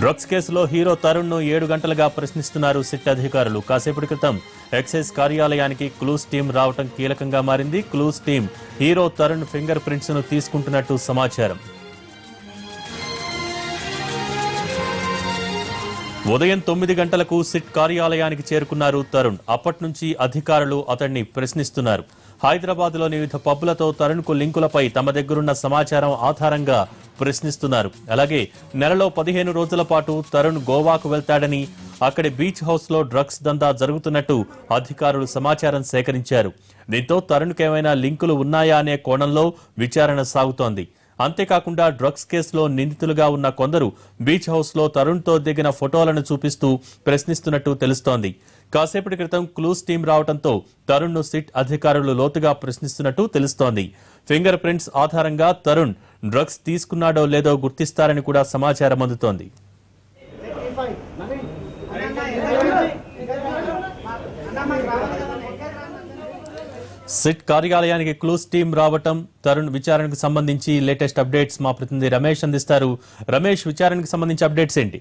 Drugs కేసులో hero Tarun ను 7 గంటలుగా ప్రశ్నిస్తున్నారు సిట్ అధికారులు. కాసేపటి క్రితం ఎక్సైజ్ కార్యాలయానికి క్లూస్ టీం రావటం కీలకంగా మారింది. Clues team hero Tarun finger prints ను తీసుకుంటున్నట్టు సమాచారం. ఉదయం 9 గంటలకు సిట్ కార్యాలయానికి చేరుకున్నారు తరుణ్. అప్పటి నుంచి అధికారులు అతన్ని ప్రశ్నిస్తున్నారు. హైదరాబాద్లోని వివిధ పబ్బులతో తరుణ్ కు లింకులపై తమ దగ్గరున్న సమాచారం ఆధారంగా ప్రశ్నిస్తున్నారు. అలాగే నెలలో 15 రోజుల పాటు తరుణ్ గోవాకు వెళ్తాడని, అక్కడి బీచ్ హౌస్ లో డ్రగ్స్ దందా జరుగుతున్నట్టు అధికారులు సమాచారం సేకరించారు. దీంతో తరుణ్ కేమైనా లింకులు ఉన్నాయా అనే కోణంలో విచారణ సాగుతోంది. అంతేకాకుండా డ్రగ్స్ కేసులో నిందితులుగా ఉన్న కొందరు బీచ్ హౌస్ లో తరుణ్ తో దిగిన ఫోటోలను చూపిస్తూ ప్రశ్నిస్తున్నట్టు తెలుస్తోంది. కాసేపటి క్రితం క్లూస్ టీం రావడంతో తరుణ్ ను సిట్ అధికారులు లోతుగా ప్రశ్నిస్తున్నట్టు తెలుస్తోంది. ఫింగర్ ప్రింట్స్ ఆధారంగా తరుణ్ డ్రగ్స్ తీసుకున్నాడో లేదో గుర్తిస్తారని కూడా సమాచారం అందుతోంది. సిట్ కార్యాలయానికి క్లూస్ టీం రావటం, తరుణ్ విచారణకు సంబంధించి లేటెస్ట్ అప్డేట్స్ మా ప్రతినిధి రమేష్ అందిస్తారు. రమేష్, విచారణకు సంబంధించి అప్డేట్స్ ఏంటి?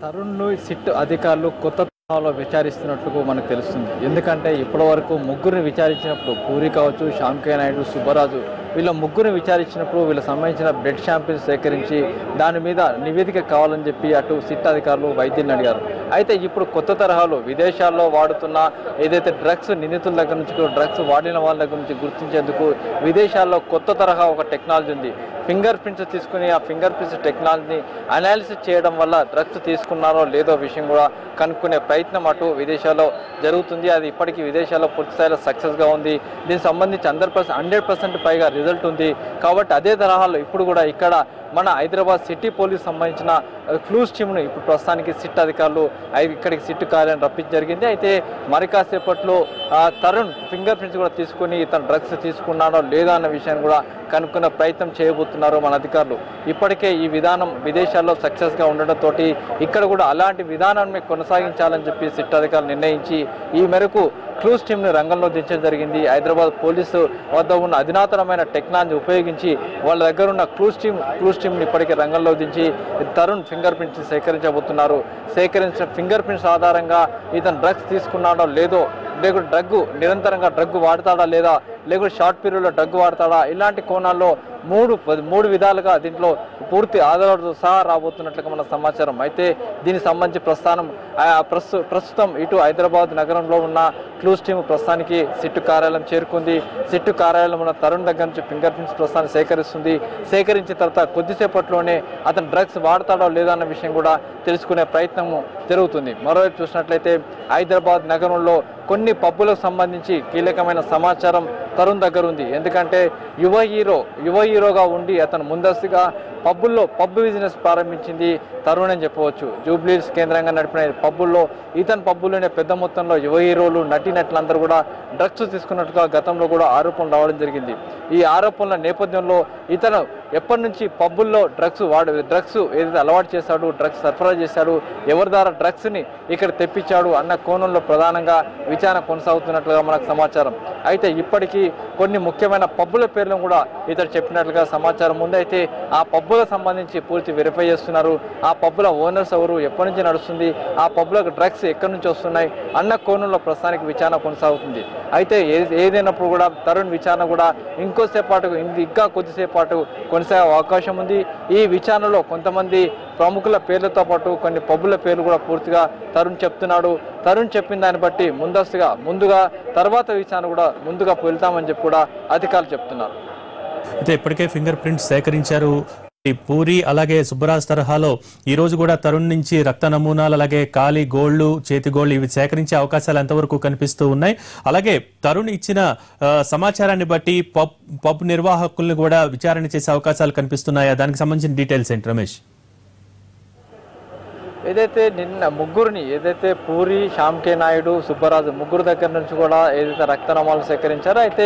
తరుణ్ ను సిట్ అధికారులు కొత్త తరహాలో విచారిస్తున్నట్లు మనకు తెలుస్తుంది. ఎందుకంటే ఇప్పటి వరకు ముగ్గురిని విచారించినప్పుడు పూరి కావచ్చు, శ్యామ్కే నాయుడు, సుబ్బరాజు వీళ్ళ ముగ్గురిని విచారించినప్పుడు వీళ్ళకి సంబంధించిన బ్లడ్ శాంపిల్స్ సేకరించి దాని మీద నివేదిక కావాలని చెప్పి అటు సిట్ అధికారులు వైద్యులను అడిగారు. అయితే ఇప్పుడు కొత్త తరహాలో విదేశాల్లో వాడుతున్న ఏదైతే డ్రగ్స్ నిందితుల దగ్గర నుంచి డ్రగ్స్ వాడిన వాళ్ళ దగ్గర నుంచి గుర్తించేందుకు విదేశాల్లో కొత్త తరహా ఒక టెక్నాలజీ ఉంది. ఫింగర్ ప్రింట్స్ తీసుకుని ఆ ఫింగర్ ప్రింట్స్ టెక్నాలజీని అనాలిసిస్ చేయడం వల్ల డ్రగ్స్ తీసుకున్నారో లేదో విషయం కూడా కనుక్కునే ప్రయత్నం అటు విదేశాల్లో జరుగుతుంది. అది ఇప్పటికీ విదేశాల్లో పూర్తి స్థాయిలో సక్సెస్గా ఉంది. దీనికి సంబంధించి 100% పైగా రిజల్ట్ ఉంది. కాబట్టి అదే తరహాలో ఇప్పుడు కూడా ఇక్కడ మన హైదరాబాద్ సిటీ పోలీస్ సంబంధించిన క్లూస్ టీమ్ను ఇప్పుడు ప్రస్తుతానికి సిట్ అధికారులు ఇక్కడికి సిట్ కార్యాలయం రప్పించి జరిగింది. అయితే మరి కాసేపట్లో తరుణ్ ఫింగర్ ప్రింట్స్ కూడా తీసుకుని ఇతను డ్రగ్స్ తీసుకున్నాడో లేదా అన్న విషయాన్ని కూడా కనుక్కునే ప్రయత్నం చేయబోతున్నారు మన అధికారులు. ఇప్పటికే ఈ విధానం విదేశాల్లో సక్సెస్గా ఉండడంతో ఇక్కడ కూడా అలాంటి విధానాన్ని కొనసాగించాలని చెప్పి సిట్ అధికారులు నిర్ణయించి ఈ మేరకు క్లూస్ టీమ్ను రంగంలో దించడం జరిగింది. హైదరాబాద్ పోలీసు వద్ద ఉన్న అధునాతనమైన టెక్నాలజీ ఉపయోగించి వాళ్ళ దగ్గర ఉన్న క్లూస్ టీమ్ని ఇప్పటికే రంగంలో దించి తరుణ్ ఫింగర్ ప్రింట్స్ సేకరించబోతున్నారు. సేకరించిన ఫింగర్ ప్రింట్స్ ఆధారంగా ఇతను డ్రగ్స్ తీసుకున్నాడో లేదో, లేకుంటే నిరంతరంగా డ్రగ్ వాడతాడా లేదా, లేకుంటే షార్ట్ పీరియడ్లో డ్రగ్ వాడతాడా, ఇలాంటి కోణాల్లో మూడు విధాలుగా దీంట్లో పూర్తి ఆధారాలతో సహా రాబోతున్నట్లుగా మన సమాచారం. అయితే దీనికి సంబంధించి ప్రస్తుతం ఇటు హైదరాబాద్ నగరంలో ఉన్న క్లూస్ టీమ్ ప్రస్తుతానికి సిట్టు కార్యాలయం చేరుకుంది. సిట్టు కార్యాలయం ఉన్న తరుణ్ దగ్గర నుంచి ఫింగర్ ప్రింట్స్ ప్రస్తుతాన్ని సేకరిస్తుంది. సేకరించిన తర్వాత కొద్దిసేపట్లోనే అతను డ్రగ్స్ వాడతాడో లేదా అన్న విషయం కూడా తెలుసుకునే ప్రయత్నం జరుగుతుంది. మరోవైపు చూసినట్లయితే హైదరాబాద్ నగరంలో కొన్ని పబ్బులకు సంబంధించి కీలకమైన సమాచారం తరుణ్ దగ్గర ఉంది. ఎందుకంటే యువ హీరోగా ఉండి అతను ముందస్తుగా పబ్ బిజినెస్ ప్రారంభించింది తరుణ్ అని చెప్పవచ్చు. జూబ్లీస్ కేంద్రంగా నడిపిన పబ్బుల్లోనే పెద్ద మొత్తంలో యువ హీరోలు, నటీనటులందరూ కూడా డ్రగ్స్ తీసుకున్నట్టుగా గతంలో కూడా ఆరోపణలు రావడం జరిగింది. ఈ ఆరోపణల నేపథ్యంలో ఇతను ఎప్పటి నుంచి పబ్బుల్లో డ్రగ్స్ ఏదైతే అలవాటు చేశాడు, డ్రగ్స్ సరఫరా చేశాడు, ఎవరి ద్వారా డ్రగ్స్ని ఇక్కడ తెప్పించాడు అన్న కోణంలో ప్రధానంగా విచారణ కొనసాగుతున్నట్లుగా మనకు సమాచారం. అయితే ఇప్పటికీ కొన్ని ముఖ్యమైన పబ్బుల పేర్లను కూడా ఇతడు చెప్పినట్లుగా సమాచారం ఉంది. అయితే ఆ పబ్బులకు సంబంధించి పూర్తి వెరిఫై చేస్తున్నారు. ఆ పబ్బుల ఓనర్స్ ఎవరు, ఎప్పటి నుంచి నడుస్తుంది, ఆ పబ్బులకు డ్రగ్స్ ఎక్కడి నుంచి వస్తున్నాయి అన్న కోణంలో ప్రస్తుతానికి విచారణ కొనసాగుతుంది. అయితే ఏదైనప్పుడు కూడా తరుణ్ విచారణ కూడా ఇంకా కొద్దిసేపాటు కొనసాగే అవకాశం ఉంది. ఈ విచారణలో కొంతమంది ప్రముఖుల పేర్లతో పాటు కొన్ని పబ్బుల పేర్లు కూడా పూర్తిగా తరుణ్ చెప్తున్నాడు. తరుణ్ చెప్పిన దాన్ని బట్టి ముందుగా తర్వాత విచారణ కూడా ముందుగా వెళ్తామని చెప్పి కూడా అధికారులు చెప్తున్నారు. అయితే ఇప్పటికే ఫింగర్ ప్రింట్స్ సేకరించారు. పూరి అలాగే సుబ్బరాజ్ తరహాలో ఈ రోజు కూడా తరుణ్ నుంచి రక్త నమూనాలు, అలాగే కాలి గోళ్లు, చేతి గోళ్లు ఇవి సేకరించే అవకాశాలు ఎంతవరకు కనిపిస్తూ ఉన్నాయి? అలాగే తరుణ్ ఇచ్చిన సమాచారాన్ని బట్టి పబ్ నిర్వాహకులను కూడా విచారణ చేసే అవకాశాలు కనిపిస్తున్నాయా? దానికి సంబంధించిన డీటెయిల్స్ ఏంటి రమేష్? ఏదైతే నిన్న ముగ్గురిని ఏదైతే పూరి, శ్యామ్కే నాయుడు, సుబ్బరాజు ముగ్గురు దగ్గర నుంచి కూడా ఏదైతే రక్తనమూనాలు సేకరించారో అయితే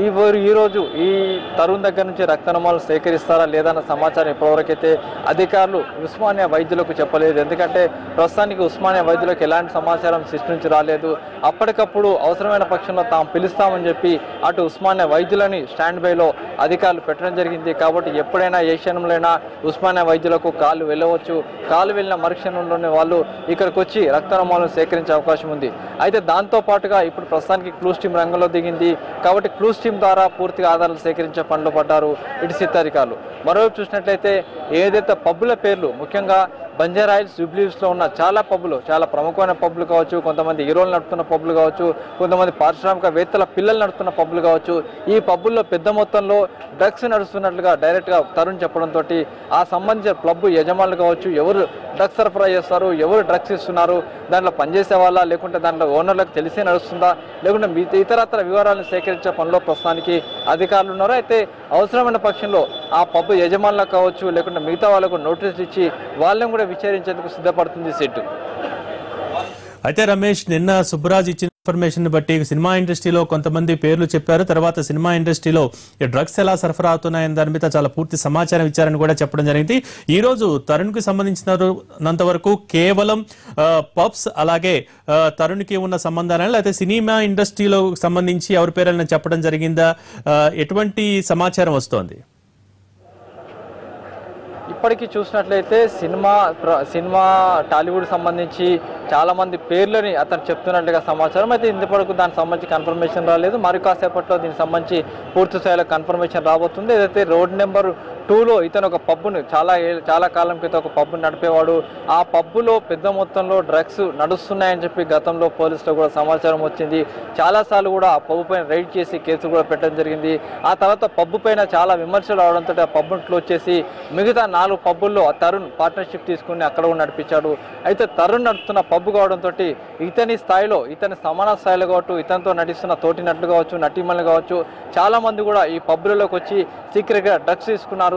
ఈ రోజు ఈ తరుణ్ దగ్గర నుంచి రక్తనమూనాలు సేకరిస్తారా లేదన్న సమాచారం ఇప్పటివరకైతే అధికారులు ఉస్మానియా వైద్యులకు చెప్పలేదు. ఎందుకంటే ప్రస్తుతానికి ఉస్మానియా వైద్యులకు ఎలాంటి సమాచారం సిస్ట్ నుంచి రాలేదు. అప్పటికప్పుడు అవసరమైన పక్షంలో తాము పిలుస్తామని చెప్పి అటు ఉస్మానియా వైద్యులని స్టాండ్ బైలో అధికారులు పెట్టడం జరిగింది. కాబట్టి ఎప్పుడైనా ఏ క్షణంలోనైనా ఉస్మానియా వైద్యులకు కాలు వెళ్ళవచ్చు. కాలు వెళ్ళిన మరుక్షణంలోనే వాళ్ళు ఇక్కడికి వచ్చి రక్త నమూనాలను సేకరించే అవకాశం ఉంది. అయితే దాంతో పాటుగా ఇప్పుడు ప్రస్తుతానికి క్లూస్ టీం రంగంలో దిగింది. కాబట్టి క్లూస్ టీం ద్వారా పూర్తిగా ఆధారాలు సేకరించే పనిలో పడ్డారు ఇటు సిట్ అధికారులు. మరోవైపు చూసినట్లయితే ఏదైతే పబ్బుల పేర్లు ముఖ్యంగా బంజారాయిల్స్, జూబ్లీహిల్స్లో ఉన్న చాలా పబ్బులు, చాలా ప్రముఖమైన పబ్బులు కావచ్చు, కొంతమంది హీరోలు నడుపుతున్న పబ్బులు కావచ్చు, కొంతమంది పారిశ్రామికవేత్తల పిల్లలు నడుపుతున్న పబ్బులు కావచ్చు, ఈ పబ్బుల్లో పెద్ద మొత్తంలో డ్రగ్స్ నడుస్తున్నట్లుగా డైరెక్ట్గా తరుణ్ చెప్పడంతో ఆ సంబంధించిన క్లబ్ యజమానులు కావచ్చు, ఎవరు డ్రగ్స్ సరఫరా చేస్తారు, ఎవరు డ్రగ్స్ ఇస్తున్నారు, దాంట్లో పనిచేసే వాళ్ళ లేకుంటే దాంట్లో ఓనర్లకు తెలిసే నడుస్తుందా లేకుంటే ఇతరత్ర వివరాలను సేకరించే పనిలో ప్రస్తుతానికి అధికారులు ఉన్నారు. అయితే అవసరమైన పక్షంలో ఆ పబ్బు యజమానులకు కావచ్చు లేకుంటే మిగతా వాళ్ళకు నోటీసులు ఇచ్చి వాళ్ళని కూడా విచారించేందుకు సిద్ధపడుతుంది సిట్. అయితే రమేష్, నిన్న సుబ్బరాజ్ ఇచ్చిన ఇన్ఫర్మేషన్ బట్టి సినిమా ఇండస్ట్రీలో కొంతమంది పేర్లు చెప్పారు. తర్వాత సినిమా ఇండస్ట్రీలో డ్రగ్స్ ఎలా సరఫరా అవుతున్నాయని దాని మీద చాలా పూర్తి సమాచారం ఇచ్చారని కూడా చెప్పడం జరిగింది. ఈ రోజు తరుణ్ కి సంబంధించినంత వరకు కేవలం పబ్స్ అలాగే తరుణ్ కి ఉన్న సంబంధాలను అయితే సినిమా ఇండస్ట్రీలో సంబంధించి ఎవరి పేర్లను చెప్పడం జరిగిందా, ఎటువంటి సమాచారం వస్తోంది? ఇప్పటికీ చూసినట్లయితే సినిమా టాలీవుడ్ సంబంధించి చాలా మంది పేర్లని అతను చెప్తున్నట్లుగా సమాచారం. అయితే ఇంతవరకు దానికి సంబంధించి కన్ఫర్మేషన్ రాలేదు. మరి కాసేపట్లో దీనికి సంబంధించి పూర్తి స్థాయిలో కన్ఫర్మేషన్ రాబోతుంది. ఏదైతే రోడ్ నెంబర్ 2లో ఇతను ఒక పబ్బును చాలా కాలం క్రితం ఒక పబ్బును నడిపేవాడు. ఆ పబ్బులో పెద్ద మొత్తంలో డ్రగ్స్ నడుస్తున్నాయని చెప్పి గతంలో పోలీసులో కూడా సమాచారం వచ్చింది. చాలాసార్లు కూడా ఆ పబ్బు పైన రైడ్ చేసి కేసులు కూడా పెట్టడం జరిగింది. ఆ తర్వాత పబ్బు పైన చాలా విమర్శలు రావడంతో ఆ పబ్బును క్లోజ్ చేసి మిగతా 4 పబ్బుల్లో తరుణ్ పార్ట్నర్షిప్ తీసుకుని అక్కడ కూడా నడిపించాడు. అయితే తరుణ్ నడుపుతున్న పబ్బు కావడంతో ఇతని సమాన స్థాయిలో కావచ్చు, ఇతనితో నటిస్తున్న తోటి నటులు కావచ్చు, నటీమణులు కావచ్చు, చాలా మంది కూడా ఈ పబ్బులలోకి వచ్చి సీక్రెట్గా డ్రగ్స్ తీసుకున్నారు.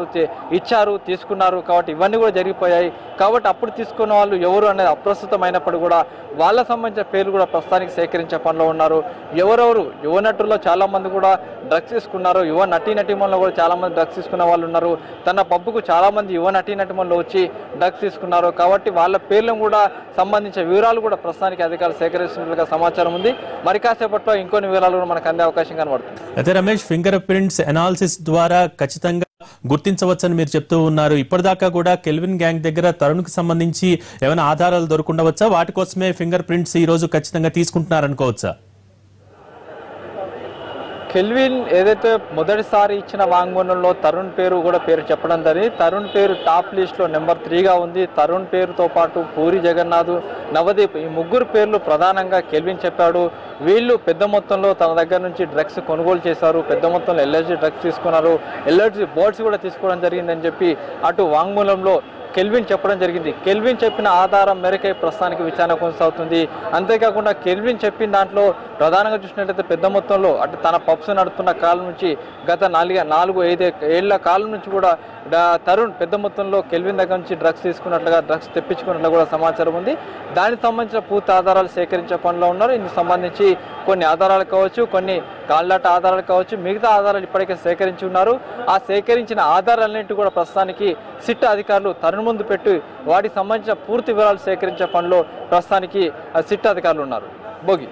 కాబట్టి ఇవన్నీ కూడా జరిగిపోయాయి. కాబట్టి అప్పుడు తీసుకున్న వాళ్ళు ఎవరు అనేది అప్రస్తుతమైనప్పుడు కూడా వాళ్ళ సంబంధించిన పేర్లు కూడా ప్రస్తుతానికి సేకరించే పనిలో ఉన్నారు. ఎవరెవరు యువ నటుల్లో చాలా మంది కూడా డ్రగ్స్ తీసుకున్నారు. యువ నటీమణులు కూడా చాలా మంది డ్రగ్స్ తీసుకున్న వాళ్ళు ఉన్నారు. తన పబ్బుకు చాలా మంది యువ నటీనటులు వచ్చి డ్రగ్స్ తీసుకున్నారు. కాబట్టి వాళ్ళ పేర్లను కూడా సంబంధించిన వివరాలు కూడా ప్రస్తుతానికి అధికారులు సేకరిస్తున్నట్లుగా సమాచారం ఉంది. మరి కాసేపట్లో ఇంకొన్ని వివరాలు కూడా మనకు అందే అవకాశం కనబడుతుంది. అయితే రమేష్, ఫింగర్ ప్రింట్స్ అనాలిసిస్ ద్వారా ఖచ్చితంగా గుర్తించవచ్చని మీరు చెప్తూ ఉన్నారు. ఇప్పటిదాకా కూడా కెల్విన్ గ్యాంగ్ దగ్గర తరుణ్ కి సంబంధించి ఏమైనా ఆధారాలు దొరకుండవచ్చా? వాటి కోసమే ఫింగర్ ప్రింట్స్ ఈ రోజు ఖచ్చితంగా తీసుకుంటున్నారనుకోవచ్చా? కెల్విన్ ఏదైతే మొదటిసారి ఇచ్చిన వాంగ్మూలంలో తరుణ్ పేరు చెప్పడం జరిగింది. తరుణ్ పేరు టాప్ లిస్ట్లో నెంబర్ 3గా ఉంది. తరుణ్ పేరుతో పాటు పూరి జగన్నాథ్, నవదీప్ ఈ ముగ్గురు పేర్లు ప్రధానంగా కెల్విన్ చెప్పాడు. వీళ్ళు పెద్ద మొత్తంలో తన దగ్గర నుంచి డ్రగ్స్ కొనుగోలు చేశారు, పెద్ద మొత్తంలో ఎల్ఎస్జీ డ్రగ్స్ తీసుకున్నారు, ఎల్ఎస్జీ బాల్స్ కూడా తీసుకోవడం జరిగిందని చెప్పి అటు వాంగ్మూలంలో కెల్విన్ చెప్పడం జరిగింది. కెల్విన్ చెప్పిన ఆధారం మేరకే ప్రస్తుతానికి విచారణ కొనసాగుతుంది. అంతేకాకుండా కెల్విన్ చెప్పిన దాంట్లో ప్రధానంగా చూసినట్లయితే పెద్ద మొత్తంలో అటు తన పబ్స్ నడుపుతున్న కాలం నుంచి గత 4-5 ఏళ్ల కాలం నుంచి కూడా తరుణ్ పెద్ద మొత్తంలో కెల్విన్ దగ్గర నుంచి డ్రగ్స్ తెప్పించుకున్నట్లుగా కూడా సమాచారం ఉంది. దానికి సంబంధించిన పూర్తి ఆధారాలు సేకరించే పనిలో ఉన్నారు. ఇందుకు సంబంధించి కొన్ని ఆధారాలు కావచ్చు, కొన్ని కాళ్ళాట ఆధారాలు కావచ్చు, మిగతా ఆధారాలు ఇప్పటికే సేకరించి ఉన్నారు. ఆ సేకరించిన ఆధారాలన్నింటి కూడా ప్రస్తుతానికి సిట్ అధికారులు తరుణ్ ముందు పెట్టి వాటికి సంబంధించిన పూర్తి వివరాలు సేకరించే పనిలో ప్రస్తుతానికి సిట్ అధికారులు ఉన్నారు. భోగి.